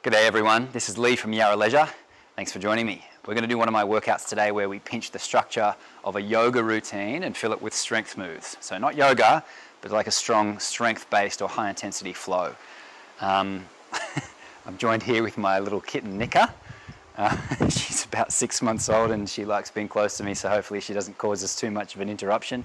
G'day everyone, this is Leigh from Yarra Leisure. Thanks for joining me. We're going to do one of my workouts today where we pinch the structure of a yoga routine and fill it with strength moves. So not yoga, but like a strong strength-based or high-intensity flow. I'm joined here with my little kitten, Nika. She's about 6 months old and she likes being close to me, so hopefully she doesn't cause us too much of an interruption.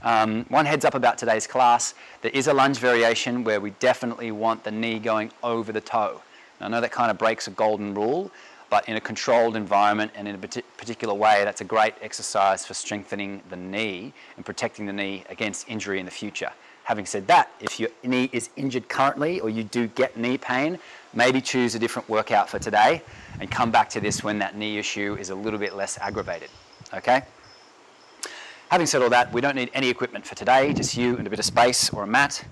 One heads up about today's class. There is a lunge variation where we definitely want the knee going over the toe. Now, I know that kind of breaks a golden rule, but in a controlled environment and in a particular way, that's a great exercise for strengthening the knee and protecting the knee against injury in the future. Having said that, if your knee is injured currently or you do get knee pain, maybe choose a different workout for today and come back to this when that knee issue is a little bit less aggravated, okay? Having said all that, we don't need any equipment for today, just you and a bit of space or a mat.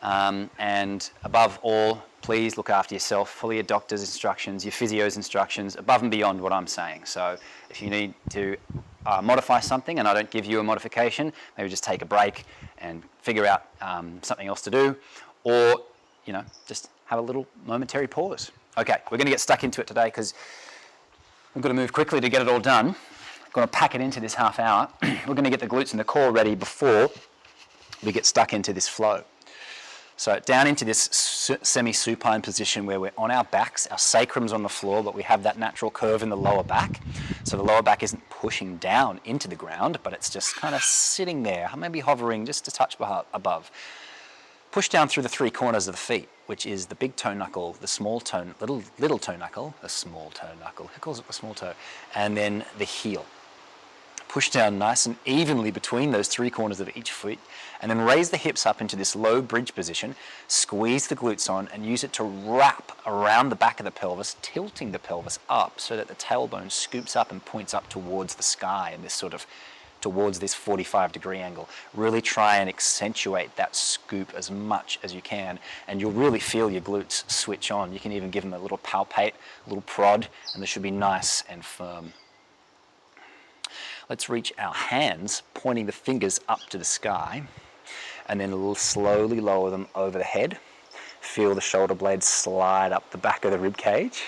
And above all, please look after yourself, follow your doctor's instructions, your physio's instructions, above and beyond what I'm saying. So if you need to modify something and I don't give you a modification, maybe just take a break and figure out something else to do, or just have a little momentary pause. Okay, we're going to get stuck into it today because we've got to move quickly to get it all done. I'm going to pack it into this half hour. We're going to get the glutes and the core ready before we get stuck into this flow. So down into this semi-supine position where we're on our backs, our sacrum's on the floor, but we have that natural curve in the lower back. So the lower back isn't pushing down into the ground, but it's just kind of sitting there, maybe hovering just a touch above. Push down through the three corners of the feet, which is the big toe knuckle, the small toe, little toe knuckle, the small toe knuckle, who calls it the small toe, and then the heel. Push down nice and evenly between those three corners of each foot, and then raise the hips up into this low bridge position, squeeze the glutes on and use it to wrap around the back of the pelvis, tilting the pelvis up so that the tailbone scoops up and points up towards the sky and this sort of towards this 45-degree angle. Really try and accentuate that scoop as much as you can, and you'll really feel your glutes switch on. You can even give them a little palpate, a little prod, and they should be nice and firm. Let's reach our hands, pointing the fingers up to the sky, and then slowly lower them over the head. Feel the shoulder blades slide up the back of the rib cage,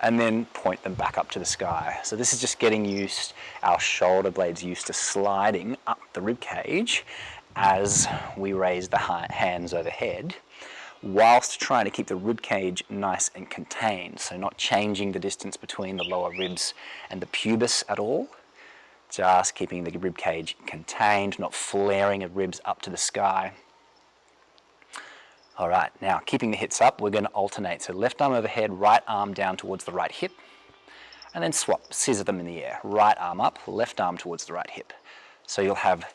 and then point them back up to the sky. So this is just getting our shoulder blades used to sliding up the rib cage as we raise the hands overhead, whilst trying to keep the rib cage nice and contained. So not changing the distance between the lower ribs and the pubis at all. Just keeping the rib cage contained, not flaring of ribs up to the sky. All right, now keeping the hips up, we're going to alternate. So left arm overhead, right arm down towards the right hip, and then swap, scissor them in the air. Right arm up, left arm towards the right hip. So you'll have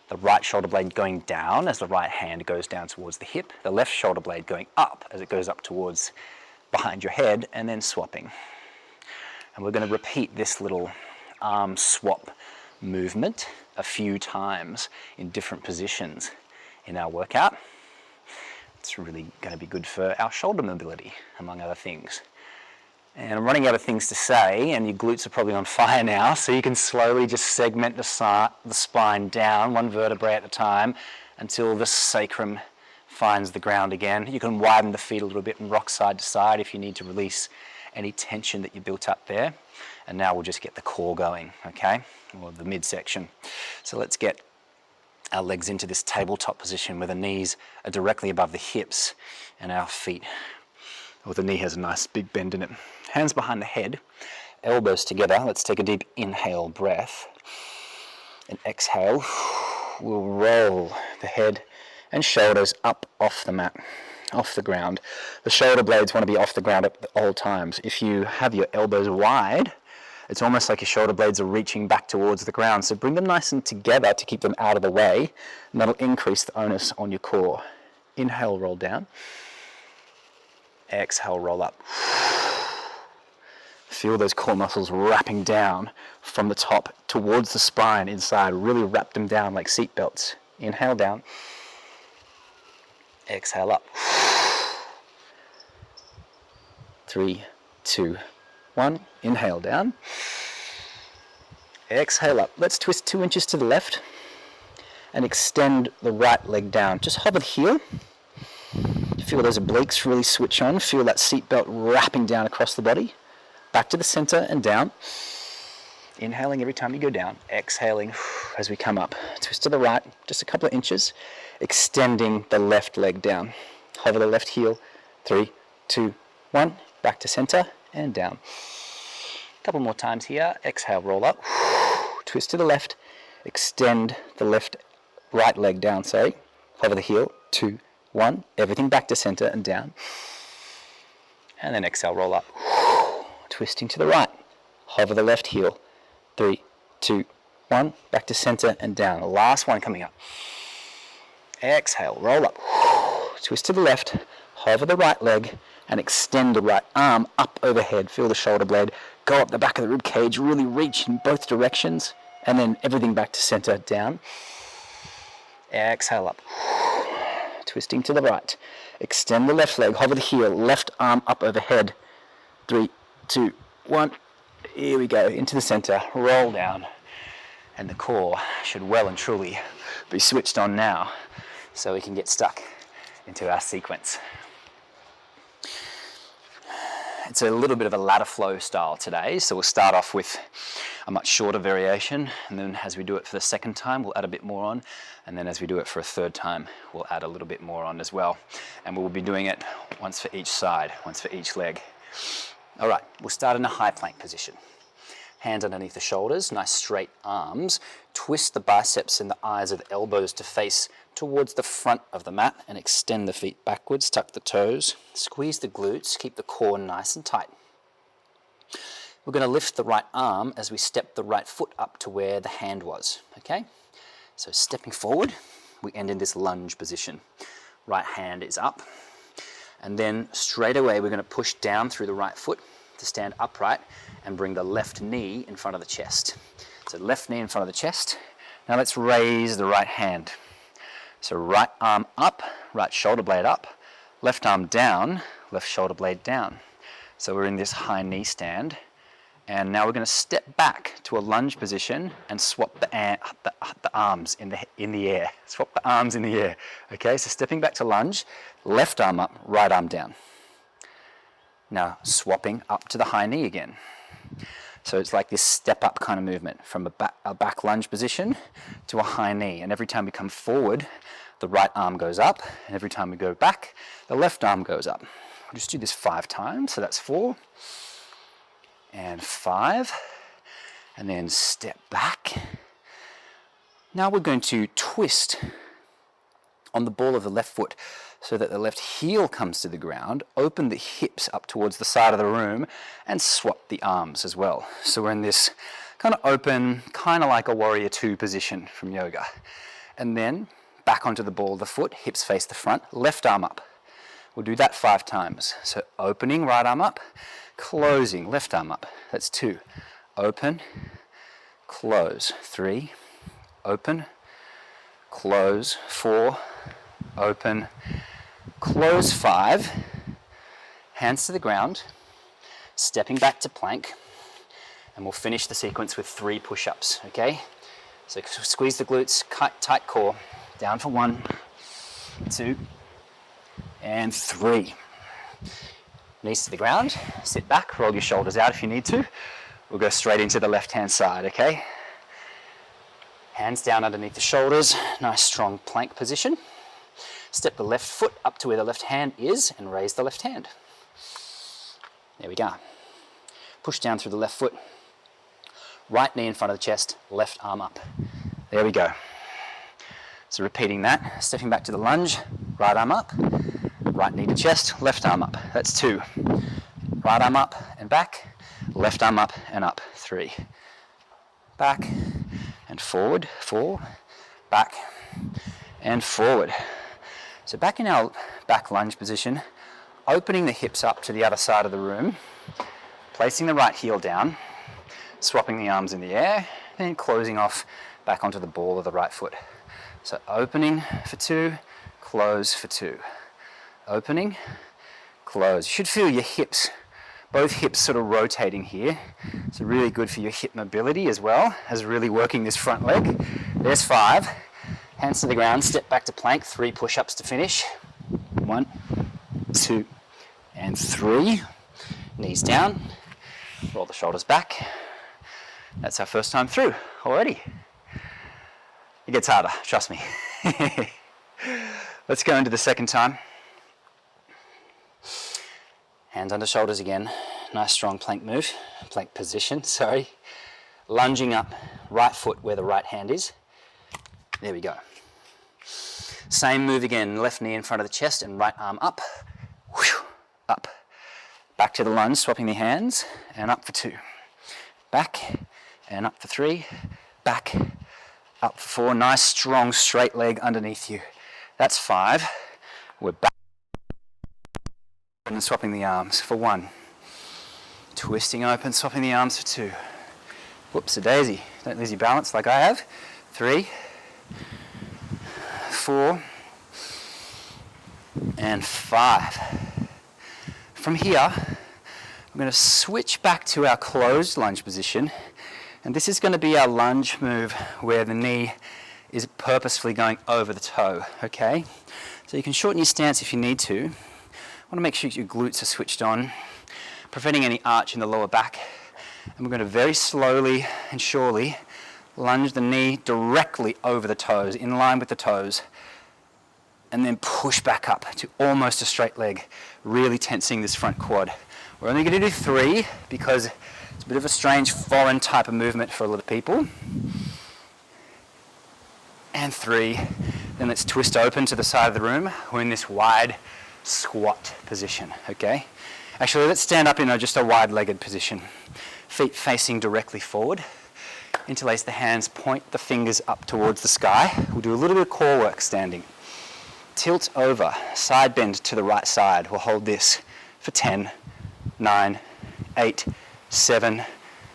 the right shoulder blade going down as the right hand goes down towards the hip, the left shoulder blade going up as it goes up towards behind your head, and then swapping. And we're going to repeat this little arm swap movement a few times in different positions in our workout. It's really going to be good for our shoulder mobility, among other things. And I'm running out of things to say, and your glutes are probably on fire now, so you can slowly just segment the spine down, one vertebrae at a time, until the sacrum finds the ground again. You can widen the feet a little bit and rock side to side if you need to release any tension that you built up there. And now we'll just get the core going, okay? Or the midsection. So let's get our legs into this tabletop position where the knees are directly above the hips and our feet, or the knee has a nice big bend in it. Hands behind the head, elbows together. Let's take a deep inhale breath. And exhale, we'll roll the head and shoulders up off the mat, off the ground. The shoulder blades want to be off the ground at all times. If you have your elbows wide, it's almost like your shoulder blades are reaching back towards the ground. So bring them nice and together to keep them out of the way, and that'll increase the onus on your core. Inhale, roll down. Exhale, roll up. Feel those core muscles wrapping down from the top towards the spine inside. Really wrap them down like seat belts. Inhale down. Exhale up. 3, 2, 1. Inhale down. Exhale up. Let's twist 2 inches to the left and extend the right leg down. Just hover the heel. Feel those obliques really switch on. Feel that seat belt wrapping down across the body. Back to the center and down. Inhaling every time you go down. Exhaling as we come up. Twist to the right, just a couple of inches. Extending the left leg down. Hover the left heel. 3, 2, 1. Back to center and down. A couple more times here. Exhale, roll up. Twist to the left. Extend the right leg down, Hover the heel. 2, 1. Everything back to center and down. And then exhale, roll up. Twisting to the right. Hover the left heel. 3, 2, 1. Back to center and down. Last one coming up. Exhale, roll up. Twist to the left. Hover the right leg and extend the right arm up overhead. Feel the shoulder blade go up the back of the rib cage. Really reach in both directions. And then everything back to center, down. Exhale up. Twisting to the right. Extend the left leg. Hover the heel. Left arm up overhead. 3, 2, 1. Here we go. Into the center. Roll down. And the core should well and truly be switched on now so we can get stuck into our sequence. It's a little bit of a ladder flow style today, so we'll start off with a much shorter variation, and then as we do it for the second time, we'll add a bit more on, and then as we do it for a third time, we'll add a little bit more on as well. And we'll be doing it once for each side, once for each leg. All right, we'll start in a high plank position. Hands underneath the shoulders, nice straight arms. Twist the biceps and the eyes of the elbows to face towards the front of the mat and extend the feet backwards, tuck the toes, squeeze the glutes, keep the core nice and tight. We're going to lift the right arm as we step the right foot up to where the hand was, okay? So stepping forward, we end in this lunge position. Right hand is up, and then straight away we're going to push down through the right foot to stand upright and bring the left knee in front of the chest. So left knee in front of the chest. Now let's raise the right hand. So right arm up, right shoulder blade up, left arm down, left shoulder blade down. So we're in this high knee stand. And now we're going to step back to a lunge position and swap the arms in the air. Swap the arms in the air. Okay, so stepping back to lunge, left arm up, right arm down. Now swapping up to the high knee again. So it's like this step up kind of movement from a back lunge position to a high knee. And every time we come forward, the right arm goes up. And every time we go back, the left arm goes up. We'll just do this 5 times. So that's 4 and 5. And then step back. Now we're going to twist on the ball of the left foot so that the left heel comes to the ground, open the hips up towards the side of the room, and swap the arms as well. So we're in this kind of open, kind of like a warrior 2 position from yoga. And then back onto the ball of the foot, hips face the front, left arm up. We'll do that 5 times. So opening, right arm up, closing, left arm up. That's 2. Open, close, 3, open, close, 4, open, close, 5, hands to the ground, stepping back to plank, and we'll finish the sequence with 3 push-ups, okay? So squeeze the glutes, tight core, down for 1, 2, and 3. Knees to the ground, sit back, roll your shoulders out if you need to. We'll go straight into the left-hand side, okay? Hands down underneath the shoulders, nice strong plank position. Step the left foot up to where the left hand is and raise the left hand. There we go. Push down through the left foot. Right knee in front of the chest, left arm up. There we go. So repeating that, stepping back to the lunge, right arm up, right knee to chest, left arm up. That's 2. Right arm up and back, left arm up and up. 3. Back and forward, 4. Back and forward. So back in our back lunge position, opening the hips up to the other side of the room, placing the right heel down, swapping the arms in the air, then closing off back onto the ball of the right foot. So opening for 2, close for 2. Opening, close. You should feel your hips, both hips sort of rotating here. It's really good for your hip mobility as well as really working this front leg. There's 5. Hands to the ground, step back to plank, 3 push-ups to finish. 1, 2, and 3. Knees down, roll the shoulders back. That's our first time through already. It gets harder, trust me. Let's go into the second time. Hands under shoulders again. Nice strong plank move, plank position, sorry. Lunging up, right foot where the right hand is. There we go. Same move again, left knee in front of the chest and right arm up. Whew, up. Back to the lunge, swapping the hands, and up for 2. Back, and up for 3. Back, up for 4. Nice, strong, straight leg underneath you. That's 5. We're back. And swapping the arms for 1. Twisting open, swapping the arms for 2. Whoops a daisy. Don't lose your balance like I have. 3, 4, and 5. From here, I'm going to switch back to our closed lunge position. And this is going to be our lunge move where the knee is purposefully going over the toe, okay? So you can shorten your stance if you need to. I want to make sure your glutes are switched on, preventing any arch in the lower back. And we're going to very slowly and surely lunge the knee directly over the toes, in line with the toes, and then push back up to almost a straight leg, really tensing this front quad. We're only going to do 3 because it's a bit of a strange foreign type of movement for a lot of people. And 3, then let's twist open to the side of the room. We're in this wide squat position, okay? Actually, let's stand up in just a wide-legged position. Feet facing directly forward. Interlace the hands, point the fingers up towards the sky. We'll do a little bit of core work standing. Tilt over, side bend to the right side. We'll hold this for 10, 9, 8, 7,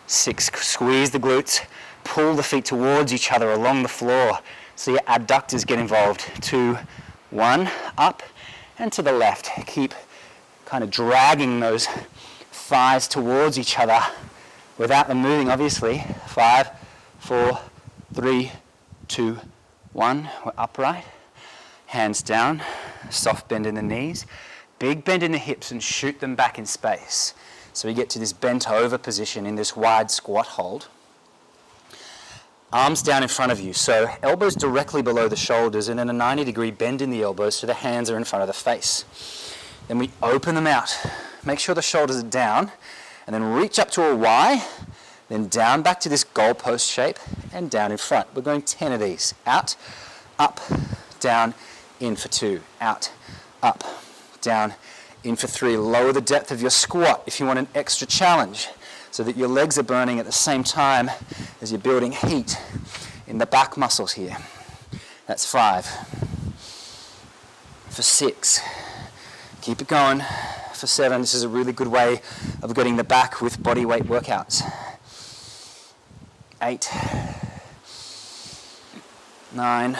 6. Squeeze the glutes, pull the feet towards each other along the floor so your adductors get involved. 2, 1, up and to the left. Keep kind of dragging those thighs towards each other without them moving, obviously. 5, 4, 3, 2, 1. We're upright. Hands down, soft bend in the knees, big bend in the hips and shoot them back in space. So we get to this bent over position in this wide squat hold. Arms down in front of you, so elbows directly below the shoulders and then a 90-degree bend in the elbows so the hands are in front of the face. Then we open them out. Make sure the shoulders are down and then reach up to a Y, then down back to this goalpost shape and down in front. We're going 10 of these. Out, up, down, in for 2, out, up, down, in for 3. Lower the depth of your squat if you want an extra challenge so that your legs are burning at the same time as you're building heat in the back muscles here. That's 5. For 6, keep it going. For 7, this is a really good way of getting the back with body weight workouts. 8, 9,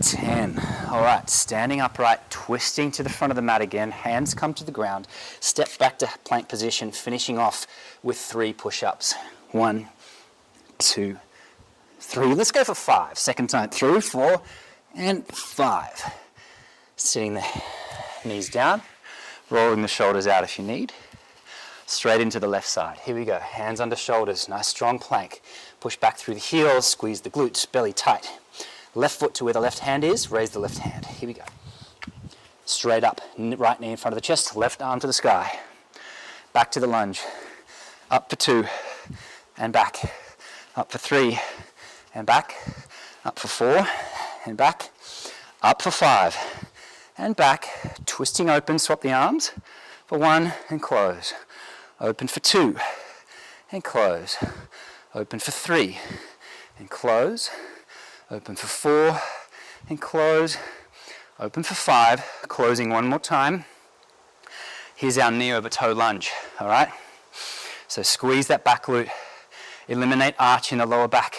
10. All right, standing upright, twisting to the front of the mat again. Hands come to the ground. Step back to plank position, finishing off with 3 push-ups. 1, 2, 3. Let's go for 5. Second time through. 4 and 5. Sitting the knees down, rolling the shoulders out if you need. Straight into the left side. Here we go. Hands under shoulders. Nice strong plank. Push back through the heels. Squeeze the glutes. Belly tight. Left foot to where the left hand is, raise the left hand. Here we go. Straight up, right knee in front of the chest, left arm to the sky. Back to the lunge. Up for 2, and back. Up for 3, and back. Up for 4, and back. Up for 5, and back. Twisting open, swap the arms. For 1, and close. Open for 2, and close. Open for 3, and close. Open for 4, and close. Open for 5, closing one more time. Here's our knee over toe lunge, all right? So squeeze that back glute, eliminate arch in the lower back.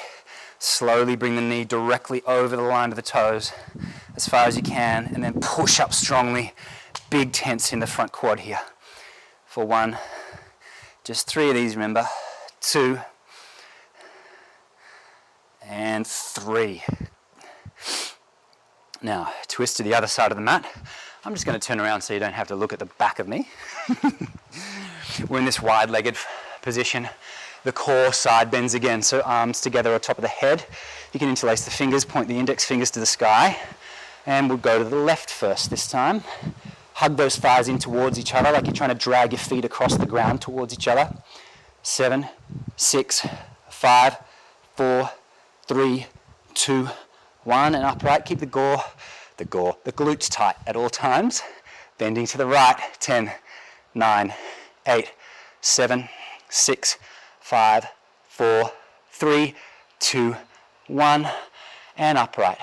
Slowly bring the knee directly over the line of the toes as far as you can, and then push up strongly. Big tense in the front quad here. For 1, just 3 of these, remember. 2, and 3. Now, twist to the other side of the mat. I'm just going to turn around so you don't have to look at the back of me. We're in this wide-legged position. The core side bends again, so arms together on top of the head. You can interlace the fingers, point the index fingers to the sky, and we'll go to the left first this time. Hug those thighs in towards each other like you're trying to drag your feet across the ground towards each other. 7, 6, 5, 4, 3, 2, 1, and upright. Keep the glutes tight at all times. Bending to the right. 10, 9, 8, 7, 6, 5, 4, 3, 2, 1, and upright.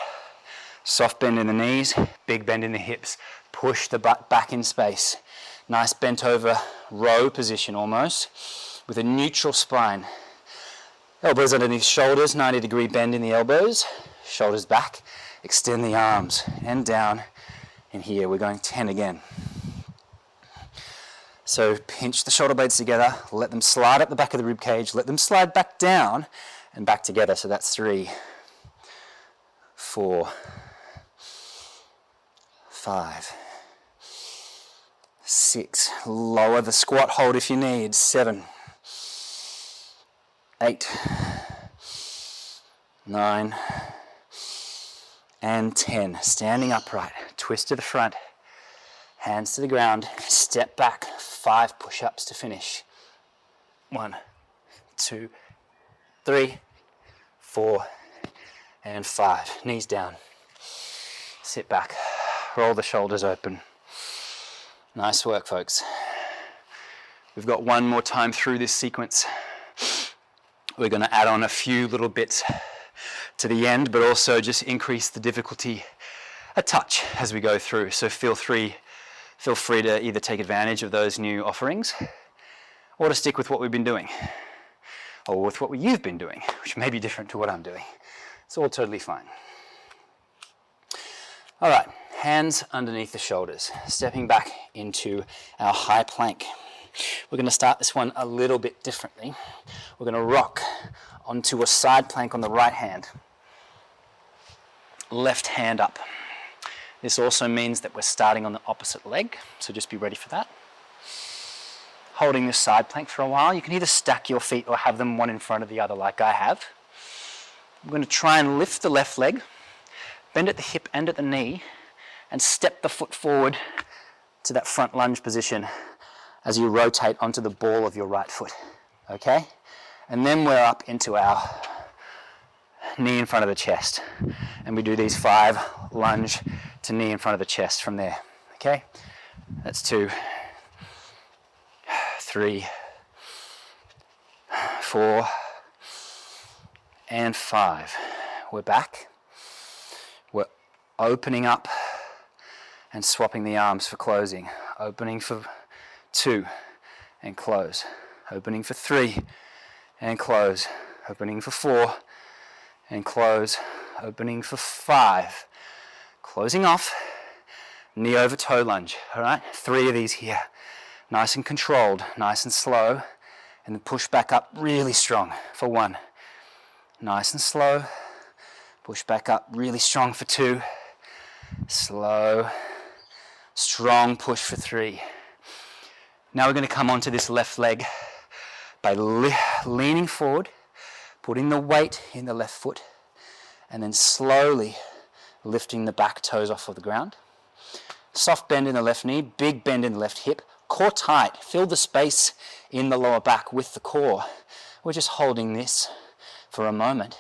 Soft bend in the knees, big bend in the hips. Push the butt back in space. Nice bent over row position almost, with a neutral spine. Elbows underneath shoulders, 90-degree bend in the elbows. Shoulders back, extend the arms and down. And here we're going 10 again. So pinch the shoulder blades together, let them slide up the back of the rib cage, let them slide back down and back together. So that's 3, 4, 5, 6. Lower the squat hold if you need. 7, 8, 9, and 10. Standing upright, twist to the front, hands to the ground, step back, 5 push-ups to finish. 1, 2, 3, 4, and 5. Knees down. Sit back, roll the shoulders open. Nice work, folks. We've got one more time through this sequence. We're going to add on a few little bits to the end, but also just increase the difficulty a touch as we go through. So feel free to either take advantage of those new offerings or to stick with what we've been doing or with what you've been doing, which may be different to what I'm doing. It's all totally fine. All right, hands underneath the shoulders, stepping back into our high plank. We're going to start this one a little bit differently. We're going to rock onto a side plank on the right hand. Left hand up. This also means that we're starting on the opposite leg, so just be ready for that. Holding this side plank for a while. You can either stack your feet or have them one in front of the other like I have. I'm going to try and lift the left leg, bend at the hip and at the knee, and step the foot forward to that front lunge position as you rotate onto the ball of your right foot, okay? And then we're up into our knee in front of the chest. And we do these 5 lunge to knee in front of the chest from there, okay? That's 2, 3, 4, and 5. We're back. We're opening up and swapping the arms for closing. Opening for 2 and close. Opening for 3 and close. Opening for 4 and close. Opening for 5. Closing off. Knee over toe lunge. All right, 3 of these here. Nice and controlled, nice and slow. And then push back up really strong for 1. Nice and slow. Push back up really strong for 2. Slow. Strong push for 3. Now we're going to come onto this left leg by leaning forward, putting the weight in the left foot, and then slowly lifting the back toes off of the ground. Soft bend in the left knee, big bend in the left hip, core tight. Fill the space in the lower back with the core. We're just holding this for a moment.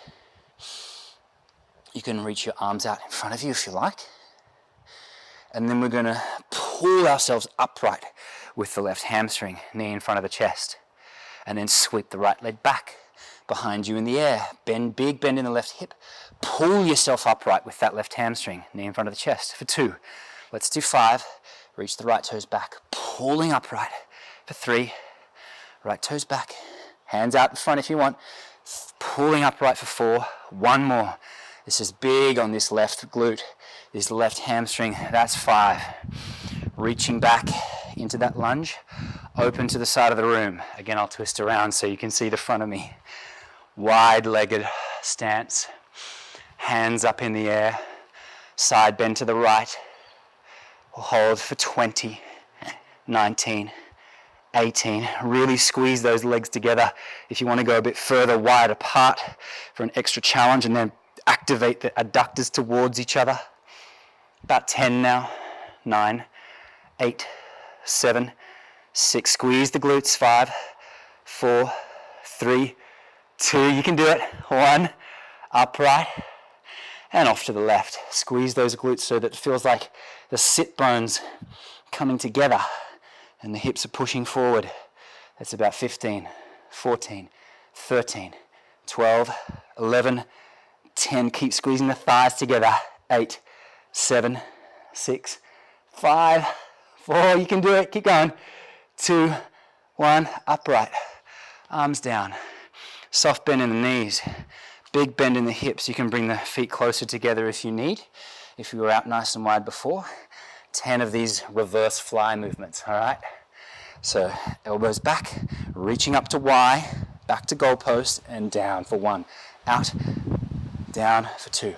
You can reach your arms out in front of you if you like. And then we're going to pull ourselves upright with the left hamstring, knee in front of the chest. And then sweep the right leg back behind you in the air. Bend, big bend in the left hip. Pull yourself upright with that left hamstring, knee in front of the chest for 2. Let's do 5. Reach the right toes back, pulling upright for 3. Right toes back, hands out in front if you want. Pulling upright for 4. 1 more. This is big on this left glute, this left hamstring. That's 5. Reaching back into that lunge, open to the side of the room. Again, I'll twist around so you can see the front of me. Wide-legged stance, hands up in the air, side bend to the right, We'll hold for 20, 19, 18. Really squeeze those legs together. If you want to go a bit further wide apart for an extra challenge, and then activate the adductors towards each other. About 10 now. 9, 8, 7, 6. Squeeze the glutes. 5, 4, 3, 2. You can do it. 1. Upright. And off to the left. Squeeze those glutes so that it feels like the sit bones coming together and the hips are pushing forward. That's about 15, 14, 13, 12, 11, 10. Keep squeezing the thighs together. 8, 7, 6, 5, 4. You can do it. Keep going. 2, 1. Upright. Arms down. Soft bend in the knees. Big bend in the hips. You can bring the feet closer together if you need. If you were out nice and wide before. 10 of these reverse fly movements, all right? So elbows back, reaching up to Y, back to goalpost, and down for 1. Out, down for 2.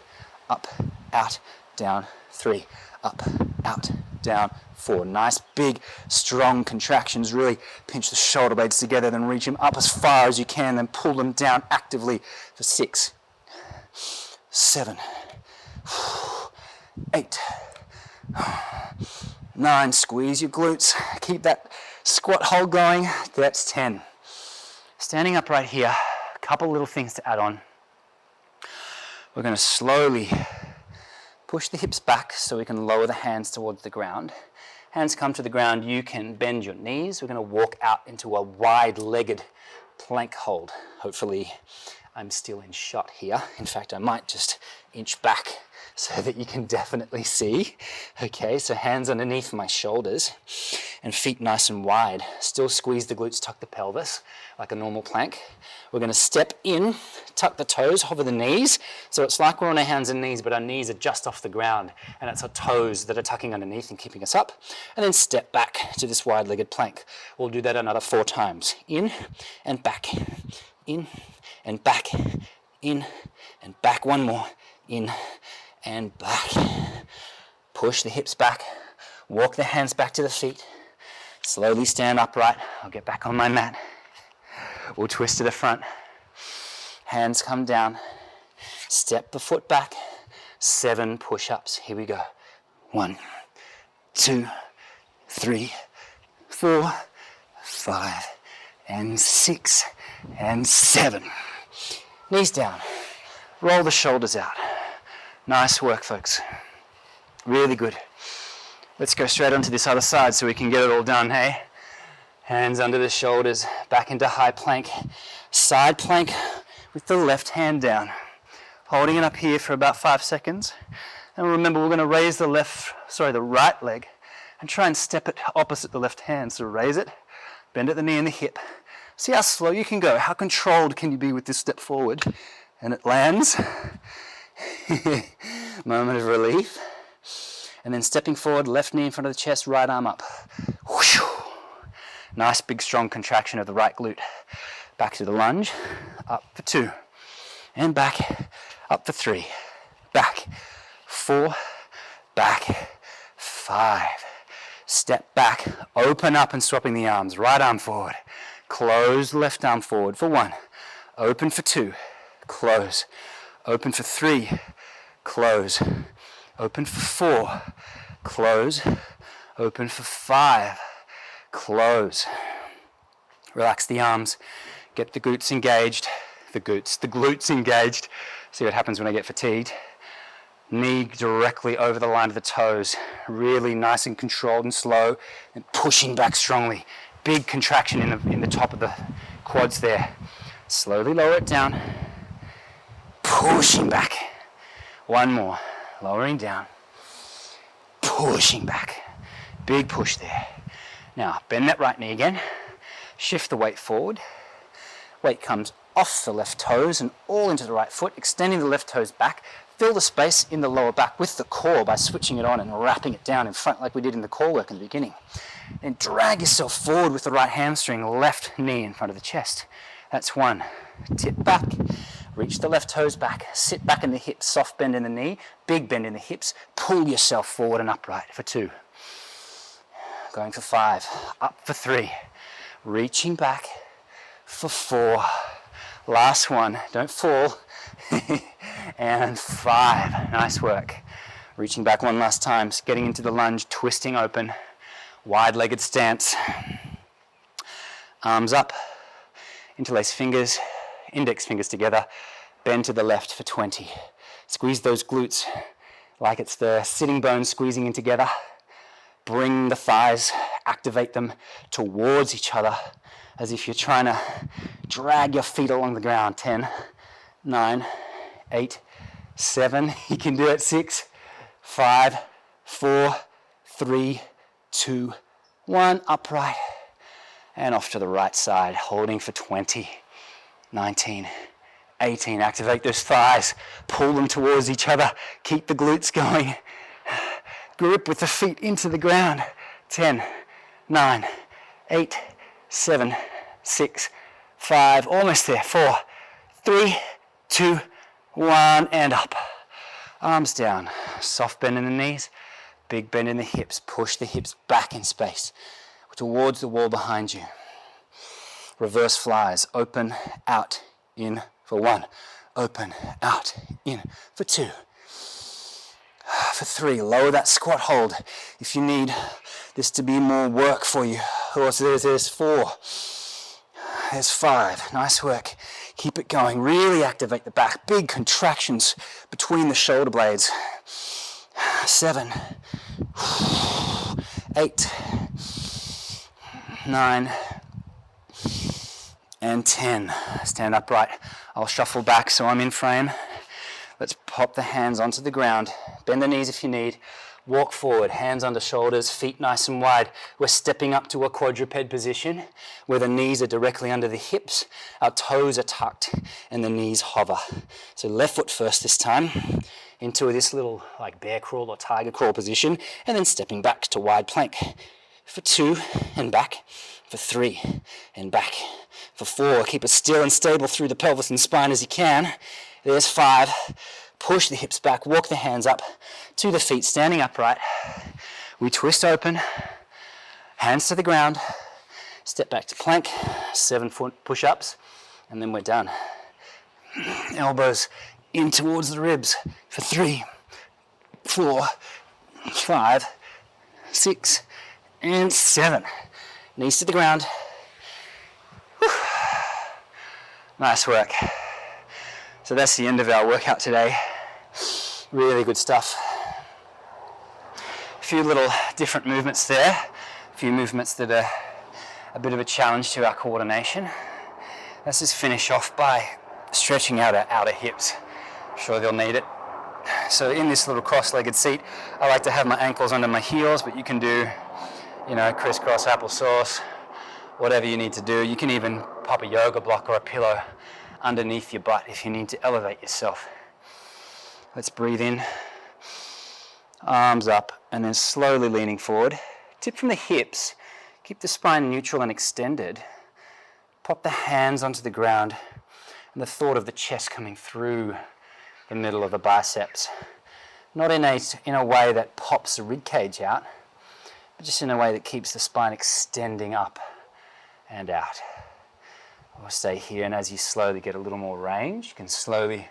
Up, out, down, 3. Up, out, down, 4. Nice, big, strong contractions. Really pinch the shoulder blades together, then reach them up as far as you can, then pull them down actively for 6, 7, 8, 9. Squeeze your glutes. Keep that squat hold going. That's 10. Standing up right here, a couple little things to add on. We're going to slowly push the hips back so we can lower the hands towards the ground. Hands come to the ground, you can bend your knees. We're going to walk out into a wide-legged plank hold. Hopefully I'm still in shot here. In fact, I might just inch back so that you can definitely see. Okay, so hands underneath my shoulders and feet nice and wide. Still squeeze the glutes, tuck the pelvis like a normal plank. We're going to step in, tuck the toes, hover the knees. So it's like we're on our hands and knees, but our knees are just off the ground, and it's our toes that are tucking underneath and keeping us up. And then step back to this wide-legged plank. We'll do that another 4 times. In and back, in and back, in and back. One more. In and back. Push the hips back. Walk the hands back to the feet. Slowly stand upright. I'll get back on my mat. We'll twist to the front. Hands come down. Step the foot back. 7 push-ups. Here we go. 1, 2, 3, 4, 5, and 6, and 7. Knees down. Roll the shoulders out. Nice work, folks. Really good. Let's go straight onto this other side so we can get it all done, hey? Hands under the shoulders, back into high plank. Side plank with the left hand down. Holding it up here for about 5 seconds. And remember, we're going to raise the right leg and try and step it opposite the left hand. So raise it, bend at the knee and the hip. See how slow you can go. How controlled can you be with this step forward? And it lands. Moment of relief. And then stepping forward, left knee in front of the chest, right arm up. Whoosh. Nice big strong contraction of the right glute. Back to the lunge. Up for 2. And back. Up for 3. Back. 4. Back. 5. Step back. Open up and swapping the arms. Right arm forward. Close left arm forward for 1. Open for 2. Close. Open for 3. Close. Open for 4. Close. Open for 5. Close. Relax the arms. Get the glutes engaged. The glutes engaged. See what happens when I get fatigued. Knee directly over the line of the toes. Really nice and controlled and slow, and pushing back strongly. Big contraction in the top of the quads there. Slowly lower it down. Pushing back. 1 more. Lowering down. Pushing back. Big push there. Now, bend that right knee again. Shift the weight forward. Weight comes off the left toes and all into the right foot, extending the left toes back. Fill the space in the lower back with the core by switching it on and wrapping it down in front like we did in the core work in the beginning. Then drag yourself forward with the right hamstring, left knee in front of the chest. That's 1. Tip back. Reach the left toes back. Sit back in the hips. Soft bend in the knee. Big bend in the hips. Pull yourself forward and upright for 2. going for 5, up for 3, reaching back for 4, last one, don't fall, and 5, nice work. Reaching back one last time, getting into the lunge, twisting open, wide-legged stance. Arms up, interlace fingers, index fingers together, bend to the left for 20. Squeeze those glutes like it's the sitting bones squeezing in together. Bring the thighs, activate them towards each other as if you're trying to drag your feet along the ground. 10, 9, 8, 7, you can do it. 6, 5, 4, 3, 2, 1, upright, and off to the right side, holding for 20, 19, 18, activate those thighs, pull them towards each other, keep the glutes going, grip with the feet into the ground. 10, 9, 8, 7, 6, 5, almost there, 4, 3, 2, 1, and up. Arms down, soft bend in the knees, big bend in the hips. Push the hips back in space towards the wall behind you. Reverse flies, open, out, in for 1. Open, out, in for 2. For 3, lower that squat hold if you need this to be more work for you. There's 4. There's 5. Nice work. Keep it going. Really activate the back. Big contractions between the shoulder blades. 7, 8, 9, and 10. Stand upright. I'll shuffle back so I'm in frame. Let's pop the hands onto the ground. Bend the knees if you need. Walk forward, hands under shoulders, feet nice and wide. We're stepping up to a quadruped position where the knees are directly under the hips, our toes are tucked, and the knees hover. So left foot first this time, into this little like bear crawl or tiger crawl position, and then stepping back to wide plank. For 2, and back. For 3, and back. For 4, keep it still and stable through the pelvis and spine as you can. There's 5. Push the hips back, walk the hands up to the feet, standing upright. We twist open, hands to the ground, step back to plank, 7-foot push-ups, and then we're done. Elbows in towards the ribs for 3, 4, 5, 6, and 7. Knees to the ground. Whew. Nice work. So that's the end of our workout today. Really good stuff. A few little different movements there. A few movements that are a bit of a challenge to our coordination. Let's just finish off by stretching out our outer hips. I'm sure they'll need it. So in this little cross-legged seat, I like to have my ankles under my heels, but you can do, crisscross applesauce, whatever you need to do. You can even pop a yoga block or a pillow underneath your butt if you need to elevate yourself. Let's breathe in, arms up, and then slowly leaning forward. Tip from the hips, keep the spine neutral and extended. Pop the hands onto the ground, and the thought of the chest coming through the middle of the biceps. Not in a way that pops the rib cage out, but just in a way that keeps the spine extending up and out. We'll stay here, and as you slowly get a little more range, you can slowly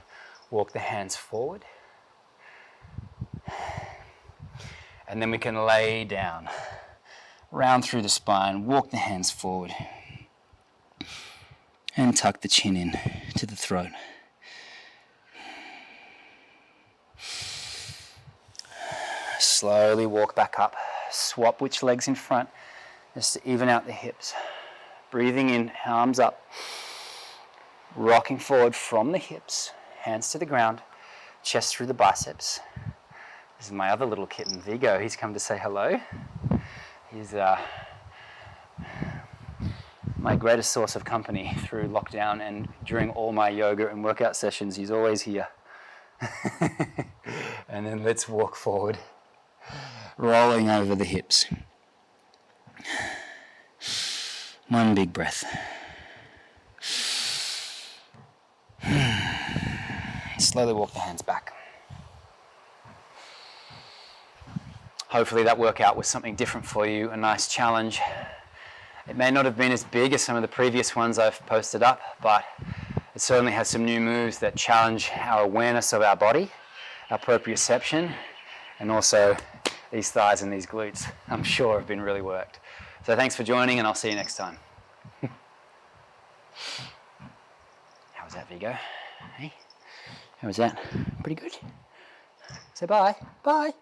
walk the hands forward. And then we can lay down, round through the spine, walk the hands forward, and tuck the chin in to the throat. Slowly walk back up, swap which leg's in front, just to even out the hips. Breathing in, arms up, rocking forward from the hips, hands to the ground, chest through the biceps. This is my other little kitten, Vigo. He's come to say hello. He's my greatest source of company through lockdown, and during all my yoga and workout sessions, he's always here. And then let's walk forward, rolling over the hips. One big breath. Slowly walk the hands back. Hopefully that workout was something different for you, a nice challenge. It may not have been as big as some of the previous ones I've posted up, but it certainly has some new moves that challenge our awareness of our body, our proprioception, and also these thighs and these glutes, I'm sure have been really worked. So thanks for joining, and I'll see you next time. How was that, Vigo? Hey? How was that? Pretty good? Say bye. Bye.